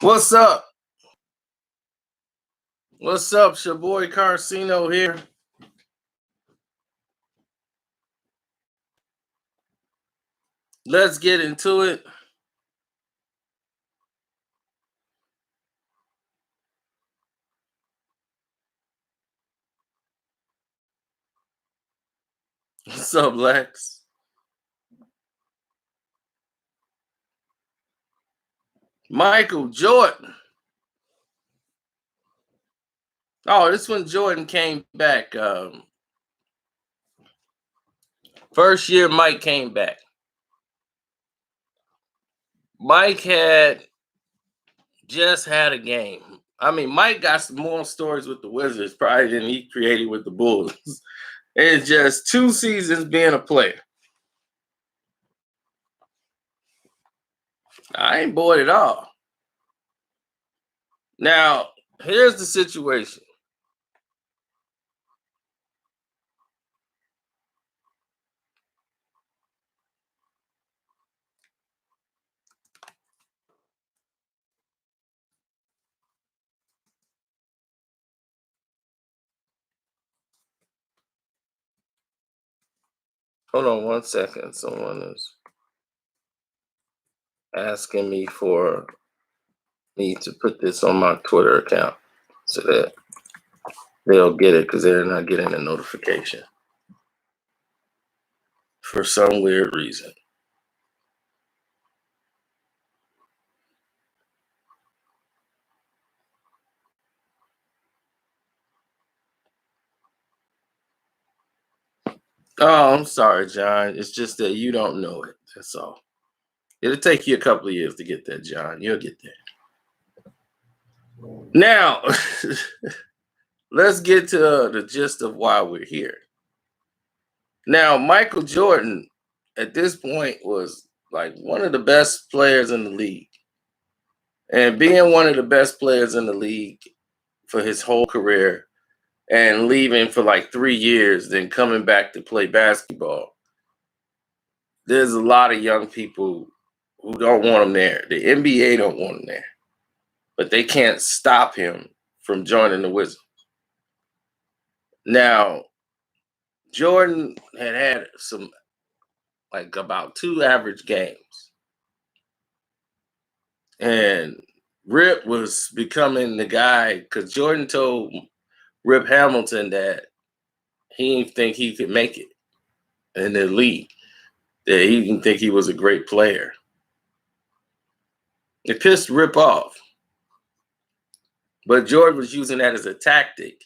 What's up? What's up? It's your boy Carcino here. Let's get into it. What's up, Lex? Michael Jordan. Oh, this when Jordan came back. First year Mike came back. Mike had just had a game. I mean, Mike got some more stories with the Wizards probably than he created with the Bulls. It's just 2 seasons being a player. I ain't bored at all. Now, here's the situation. Hold on 1 second. Someone is asking me for me to put this on my Twitter account so that they'll get it because they're not getting a notification for some weird reason. Oh, I'm sorry, John. It's just that you don't know it. That's all. It'll take you a couple of years to get that, John. You'll get there. Now, let's get to the gist of why we're here. Now, Michael Jordan at this point was like one of the best players in the league. And being one of the best players in the league for his whole career and leaving for like 3 years, then coming back to play basketball, there's a lot of young people who don't want him there. The NBA don't want him there. But they can't stop him from joining the Wizards. Now, Jordan had some, like about 2 average games. And Rip was becoming the guy because Jordan told Rip Hamilton that he didn't think he could make it in the league, that he didn't think he was a great player. It pissed Rip off. But Jordan was using that as a tactic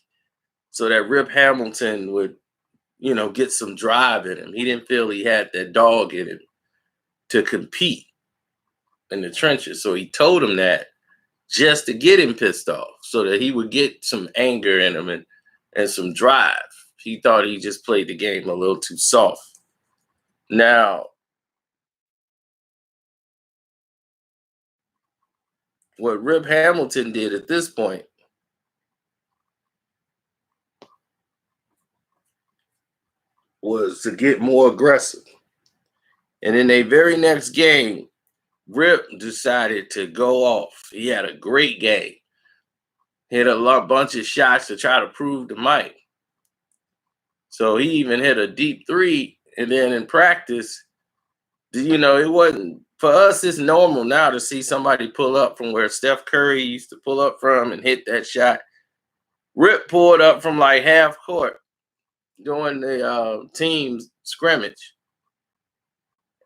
so that Rip Hamilton would, get some drive in him. He didn't feel he had that dog in him to compete in the trenches. So he told him that just to get him pissed off so that he would get some anger in him and some drive. He thought he just played the game a little too soft. Now, what Rip Hamilton did at this point was to get more aggressive. And in their very next game, Rip decided to go off. He had a great game. Hit a bunch of shots to try to prove to Mike. So he even hit a deep 3. And then in practice, it wasn't, for us, it's normal now to see somebody pull up from where Steph Curry used to pull up from and hit that shot. Rip pulled up from like half court during the team's scrimmage.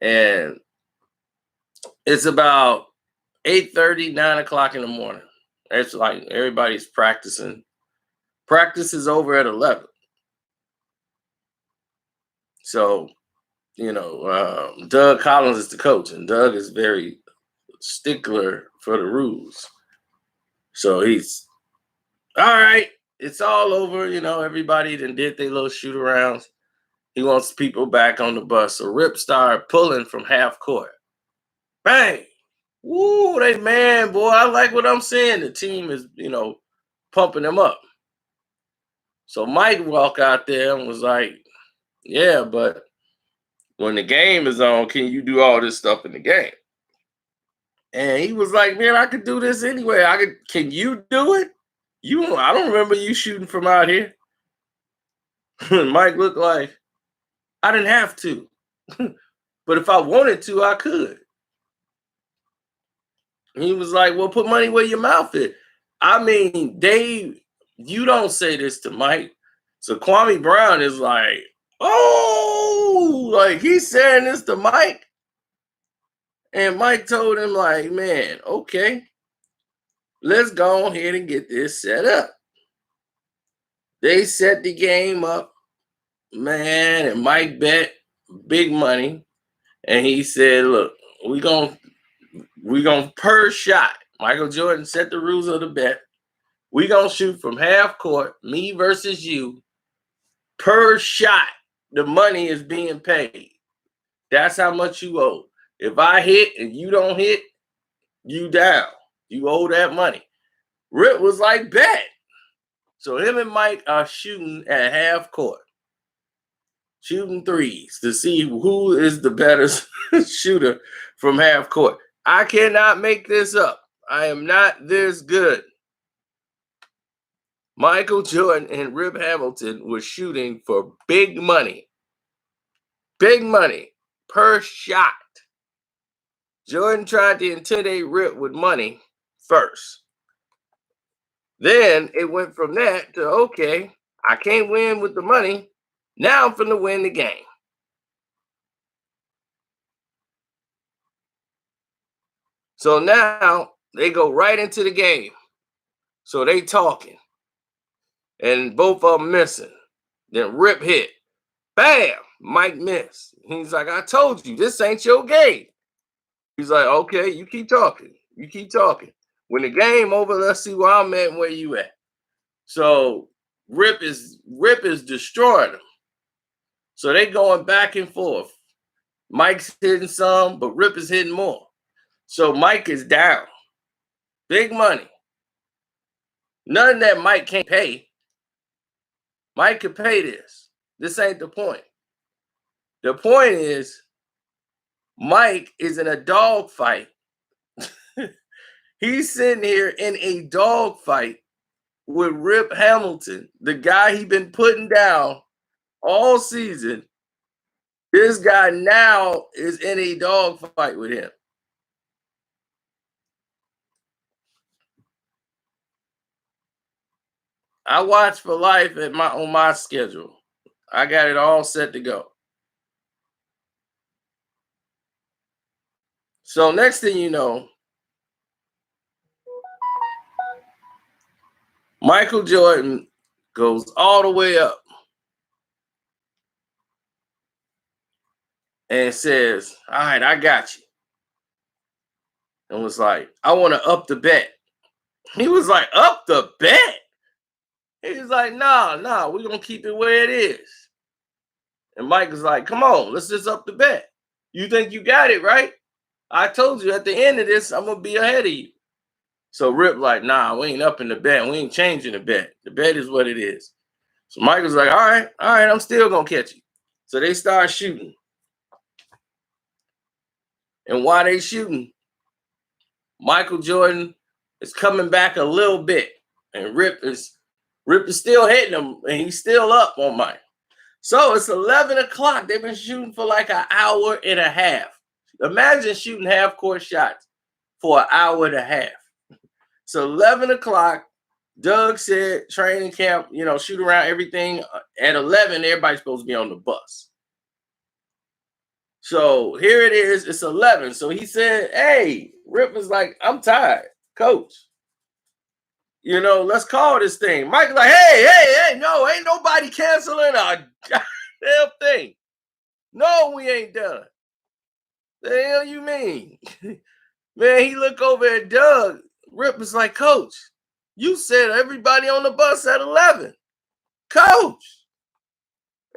And it's about 8:30, 9 o'clock in the morning. It's like everybody's practicing. Practice is over at 11. So, Doug Collins is the coach, and Doug is very stickler for the rules. So he's, all right, it's all over. Everybody then did their little shoot arounds. He wants people back on the bus. So Rip started pulling from half court. Bang! Woo, they man, boy, I like what I'm seeing. The team is, pumping them up. So Mike walked out there and was like, yeah, but when the game is on, can you do all this stuff in the game? And he was like, man, I could do this anyway. Can you do it? I don't remember you shooting from out here. Mike looked like, I didn't have to. But if I wanted to, I could. He was like, well, put money where your mouth is. I mean, Dave, you don't say this to Mike. So Kwame Brown is like, oh, like he's saying this to Mike. And Mike told him, like, man, okay, let's go ahead and get this set up. They set the game up, man, and Mike bet big money. And he said, look, we're gonna per shot. Michael Jordan set the rules of the bet. We're gonna shoot from half court, me versus you, per shot. The money is being paid. That's how much you owe. If I hit and you don't hit, you down. You owe that money. Rip was like, bet. So him and Mike are shooting at half court, shooting threes to see who is the better shooter from half court. I cannot make this up. I am not this good. Michael Jordan and Rip Hamilton were shooting for big money per shot. Jordan tried to intimidate Rip with money first. Then it went from that to, okay, I can't win with the money. Now I'm finna win the game. So now they go right into the game. So they talking. And both of them missing. Then Rip hit. Bam! Mike missed. He's like, I told you, this ain't your game. He's like, okay, you keep talking. You keep talking. When the game over, let's see where I'm at and where you at. So Rip is destroying them. So they going back and forth. Mike's hitting some, but Rip is hitting more. So Mike is down. Big money. Nothing that Mike can't pay. Mike can pay this. This ain't the point. The point is, Mike is in a dog fight. He's sitting here in a dog fight with Rip Hamilton, the guy he been putting down all season. This guy now is in a dog fight with him. I watch for life on my schedule. I got it all set to go. So next thing you know, Michael Jordan goes all the way up and says, all right, I got you. And was like, I want to up the bet. He was like, up the bet? He was like, nah, we're going to keep it where it is. And Mike was like, come on, let's just up the bet. You think you got it, right? I told you at the end of this, I'm going to be ahead of you. So Rip like, nah, we ain't upping the bet. We ain't changing the bet. The bet is what it is. So Mike was like, all right, I'm still going to catch you. So they start shooting. And while they shooting, Michael Jordan is coming back a little bit. And Rip is still hitting him, and he's still up on Mike. So it's 11 o'clock. They've been shooting for like an hour and a half. Imagine shooting half-court shots for an hour and a half. So 11 o'clock, Doug said training camp, shoot around everything. At 11, everybody's supposed to be on the bus. So here it is. It's 11. So he said, hey, Rip was like, I'm tired, coach. Let's call this thing. Mike's like, hey, no, ain't nobody canceling a goddamn thing. No, we ain't done. The hell you mean? Man, he looked over at Doug. Rip was like, coach, you said everybody on the bus at 11. Coach.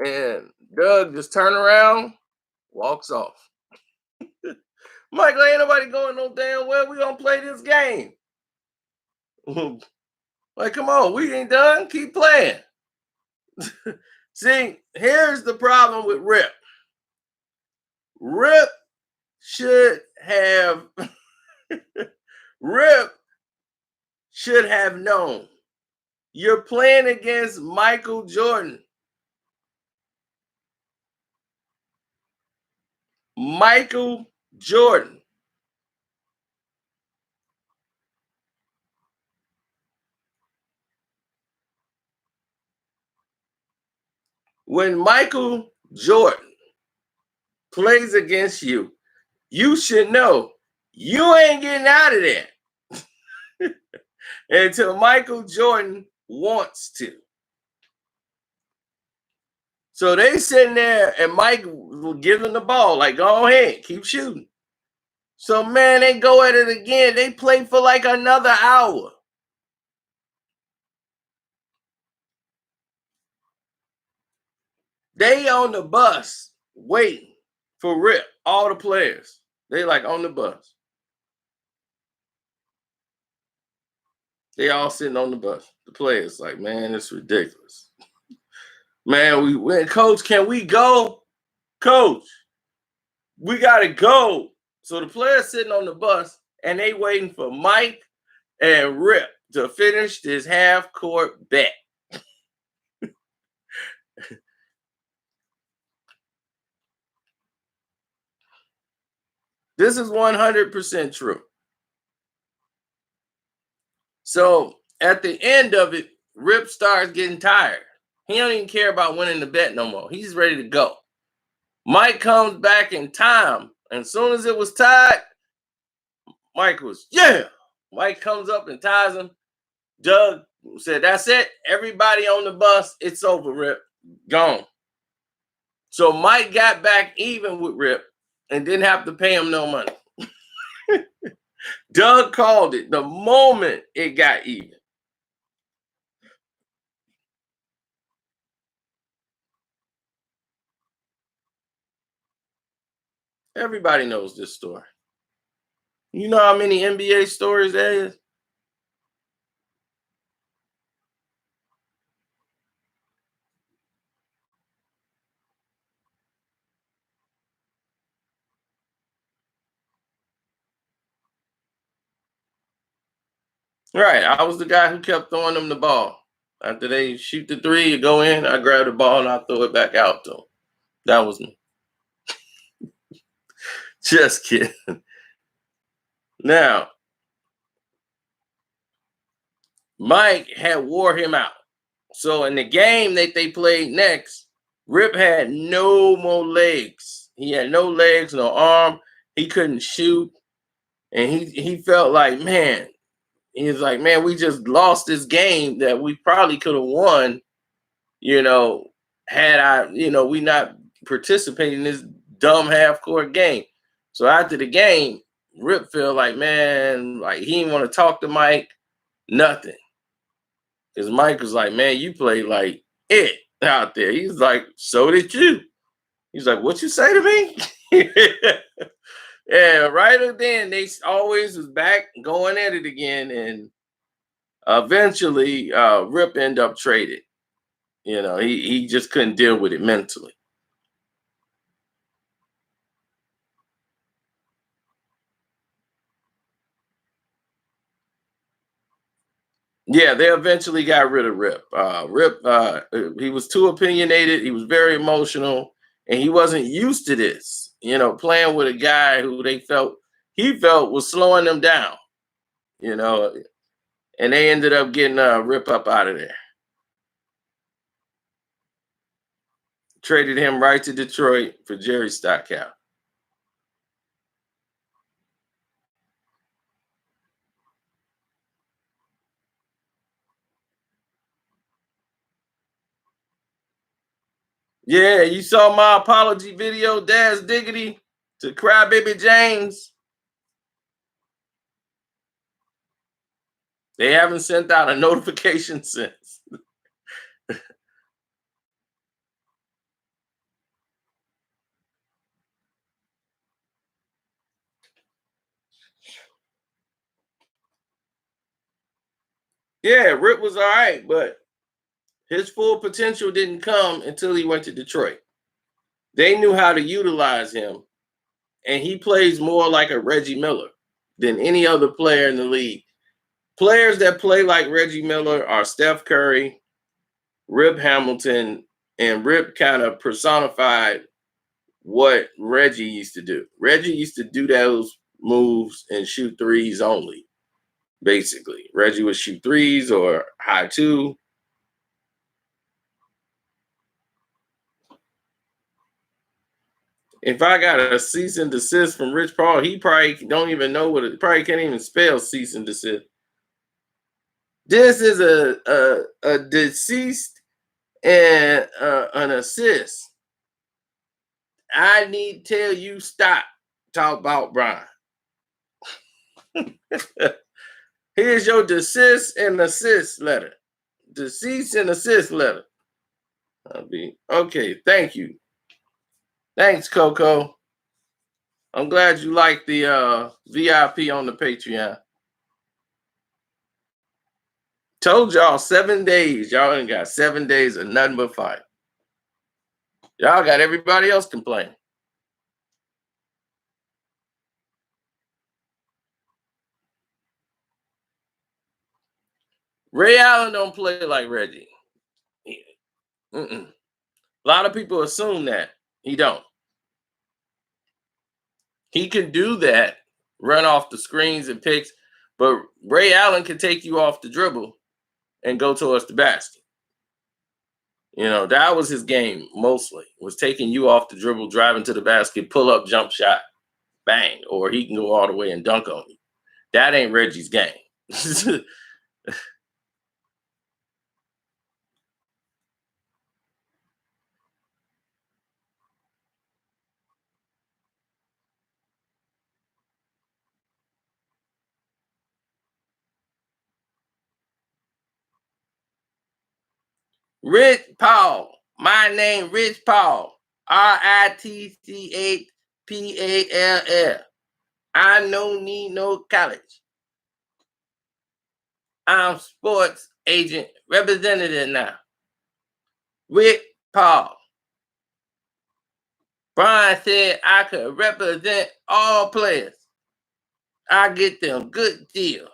And Doug just turned around, walks off. Mike, ain't nobody going no damn well. We gonna play this game. Like, come on, we ain't done. Keep playing. See, here's the problem with Rip. Rip should have Rip should have known. You're playing against Michael Jordan. Michael Jordan. When Michael Jordan plays against you, you should know you ain't getting out of there until Michael Jordan wants to. So they sitting there and Mike will give them the ball, like, go ahead, keep shooting. So, man, they go at it again. They play for like another hour. They on the bus waiting for Rip, all the players. They like on the bus. They all sitting on the bus. The players like, man, it's ridiculous. Man, we went, coach, can we go? Coach, we gotta go. So the players sitting on the bus and they waiting for Mike and Rip to finish this half-court bet. This is 100% true. So at the end of it, Rip starts getting tired. He don't even care about winning the bet no more. He's ready to go. Mike comes back in time. And as soon as it was tied, Mike was, yeah. Mike comes up and ties him. Doug said, that's it. Everybody on the bus. It's over, Rip. Gone. So Mike got back even with Rip and didn't have to pay him no money. Doug called it the moment it got even. Everybody knows this story. You know how many NBA stories there is? Right. I was the guy who kept throwing them the ball. After they shoot the three, you go in, I grab the ball and I throw it back out to them. That was me. Just kidding. Now, Mike had wore him out. So in the game that they played next, Rip had no more legs. He had no legs, no arm. He couldn't shoot. And he felt like, man, he was like, man, we just lost this game that we probably could have won, had I, we not participated in this dumb half-court game. So after the game, Rip felt like, man, like he didn't want to talk to Mike, nothing. Because Mike was like, man, you played like it out there. He's like, so did you. He's like, what you say to me? Yeah, right then they always was back going at it again, and eventually Rip ended up traded. He just couldn't deal with it mentally. Yeah, they eventually got rid of Rip. Rip, he was too opinionated. He was very emotional, and he wasn't used to this. Playing with a guy who he felt was slowing them down. And they ended up getting Rip up out of there. Traded him right to Detroit for Jerry Stockhouse. Yeah, you saw my apology video, Daz Diggity, to Crybaby James. They haven't sent out a notification since. Yeah, Rip was all right, but his full potential didn't come until he went to Detroit. They knew how to utilize him, and he plays more like a Reggie Miller. than any other player in the league. Players that play like Reggie Miller are Steph Curry, Rip Hamilton, and Rip kind of personified what Reggie used to do. Reggie used to do those moves and shoot threes only, basically. Reggie would shoot threes or high two. If I got a cease and desist from Rich Paul, he probably don't even know what it, probably can't even spell cease and desist. This is a deceased and an assist. I need to tell you stop. Talk about Brian. Here's your desist and assist letter. Deceased and assist letter. I'll be okay. Thank you. Thanks, Coco. I'm glad you like the VIP on the Patreon. Told y'all 7 days. Y'all ain't got 7 days of nothing but fight. Y'all got everybody else complaining. Ray Allen don't play like Reggie. A lot of people assume that. He don't. He can do that, run off the screens and picks, but Ray Allen can take you off the dribble and go towards the basket. You know, that was his game mostly, was taking you off the dribble, driving to the basket, pull up, jump shot, bang, or he can go all the way and dunk on you. That ain't Reggie's game. Rich Paul. My name Rich Paul. RITCHPALL. I no need no college. I'm sports agent representative now. Rich Paul. Brian said I could represent all players. I get them good deal.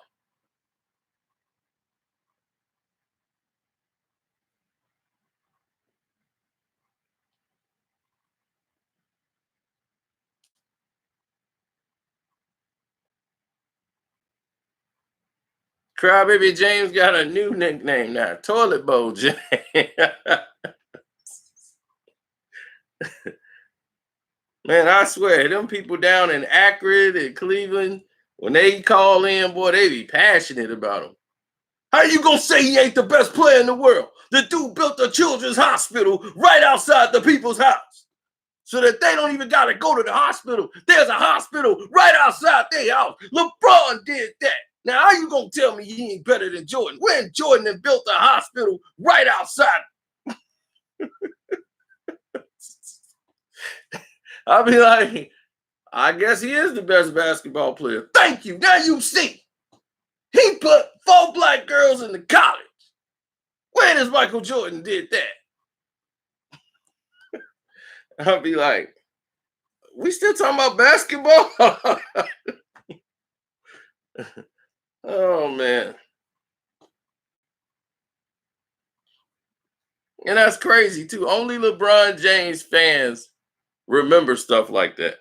Crybaby James got a new nickname now, Toilet Bowl James. Man, I swear, them people down in Akron and Cleveland, when they call in, boy, they be passionate about him. How you gonna say he ain't the best player in the world? The dude built a children's hospital right outside the people's house, so that they don't even gotta go to the hospital. There's a hospital right outside their house. LeBron did that. Now, how you gonna tell me he ain't better than Jordan? When Jordan had built a hospital right outside. I'll be like, I guess he is the best basketball player. Thank you. Now you see. He put 4 black girls in the college. When has Michael Jordan did that? I'll be like, we still talking about basketball? Oh, man. And that's crazy, too. Only LeBron James fans remember stuff like that.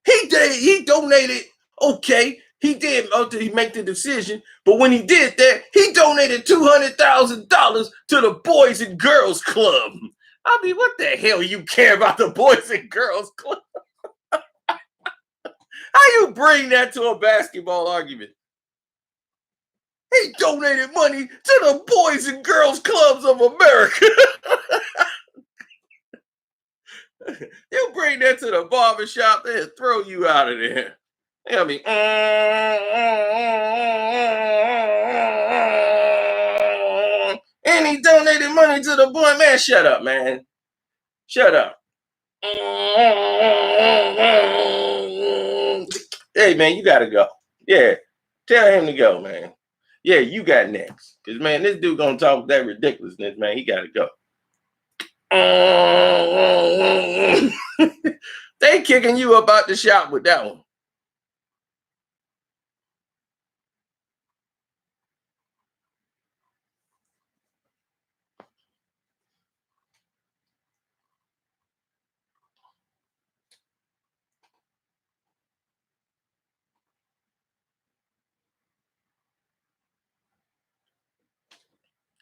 He donated, okay, he did he make the decision, but when he did that, he donated $200,000 to the Boys and Girls Club. I mean, what the hell you care about the Boys and Girls Club? How you bring that to a basketball argument? He donated money to the Boys and Girls Clubs of America. You bring that to the barbershop, they'll throw you out of there. They'll be, and he donated money to the boy. Man, shut up, man. Shut up. Hey, man, you got to go. Yeah, tell him to go, man. Yeah, you got next. Because, man, this dude going to talk that ridiculousness, man. He got to go. They kicking you up out the shop with that one.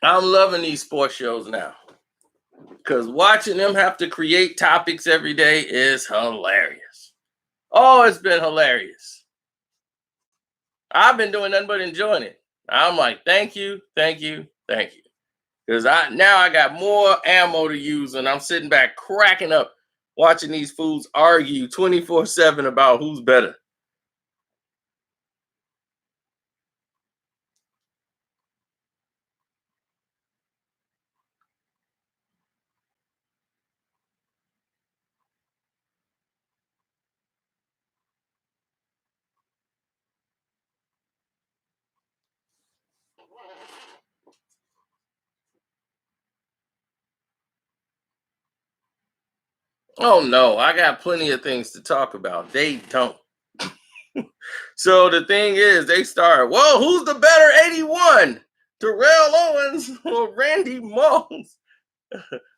I'm loving these sports shows now because watching them have to create topics every day is hilarious. Oh, it's been hilarious. I've been doing nothing but enjoying it. I'm like, thank you, thank you, thank you. Because I got more ammo to use, and I'm sitting back cracking up watching these fools argue 24/7 about who's better. Oh no, I got plenty of things to talk about. They don't. So the thing is, they start, well, who's the better 81? Terrell Owens or Randy Moss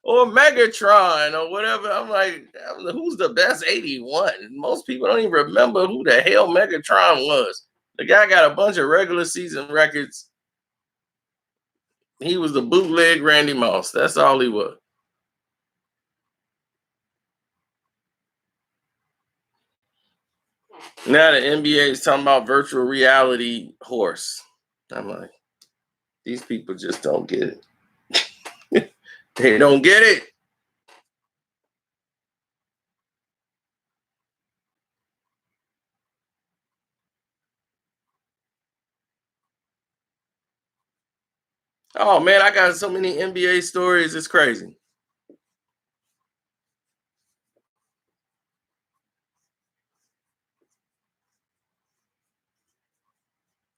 or Megatron or whatever. I'm like, who's the best 81? Most people don't even remember who the hell Megatron was. The guy got a bunch of regular season records. He was the bootleg Randy Moss. That's all he was. Now the NBA is talking about virtual reality horse. I'm like, these people just don't get it. They don't get it. Oh man, I got so many NBA stories. It's crazy.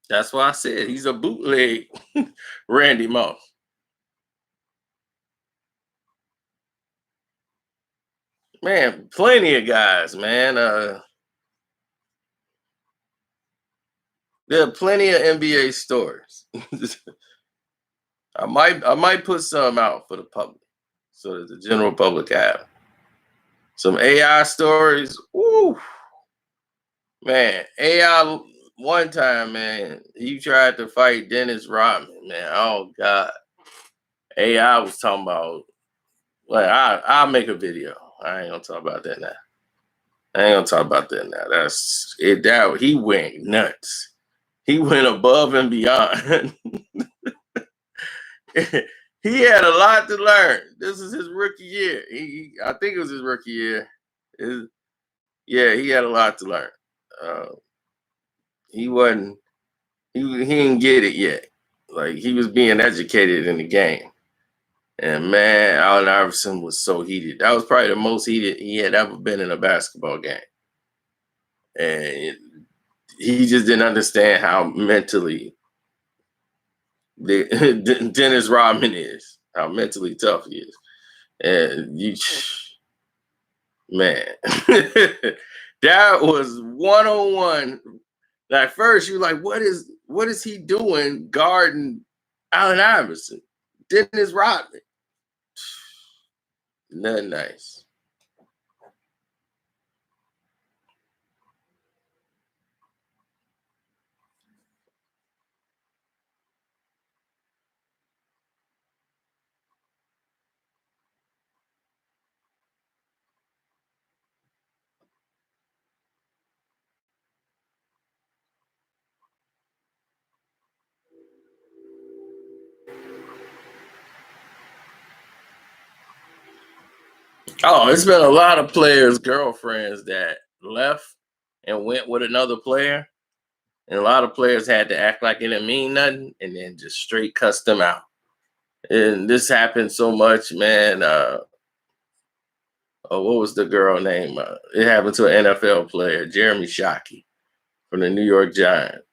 That's why I said he's a bootleg Randy Moss. Man, plenty of guys, man. There are plenty of NBA stories. I might put some out for the public so that the general public have some AI stories. Woo, man. AI one time, man, he tried to fight Dennis Rodman, man. Oh God. AI was talking about, well, I'll make a video. I ain't gonna talk about that now. I ain't gonna talk about that now. That's it. That he went nuts. He went above and beyond. He had a lot to learn. This is his rookie year. I think it was his rookie year. Yeah, he had a lot to learn. Uh, he wasn't. He didn't get it yet. Like he was being educated in the game. And man, Allen Iverson was so heated. That was probably the most heated he had ever been in a basketball game. And he just didn't understand how mentally Dennis Rodman is, how mentally tough he is. And you, man, that was 101. Like first, you're like, what is he doing guarding Allen Iverson? Dennis Rodman. Nothing nice. Oh, it's been a lot of players' girlfriends that left and went with another player. And a lot of players had to act like it didn't mean nothing and then just straight cuss them out. And this happened so much, man. What was the girl name? It happened to an NFL player, Jeremy Shockey from the New York Giants.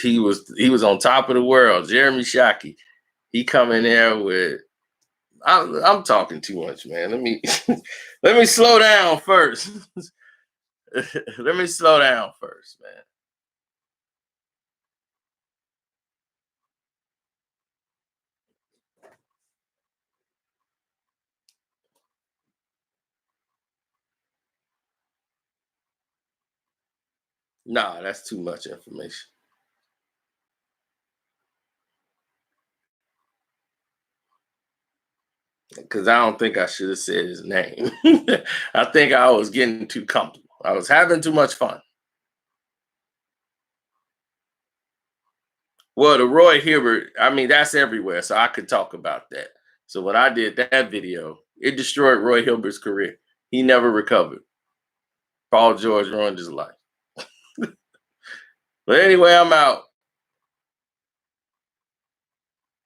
He was on top of the world. Jeremy Shockey. He come in there with. I'm talking too much, man. Let me let me slow down first. Let me slow down first, man. Nah, that's too much information. because I don't think I should have said his name. I think I was getting too comfortable. I was having too much fun. Well, the Roy Hibbert, I mean, that's everywhere, so I could talk about that. So when I did that video, it destroyed Roy Hilbert's career. He never recovered. Paul George ruined his life. But anyway, I'm out.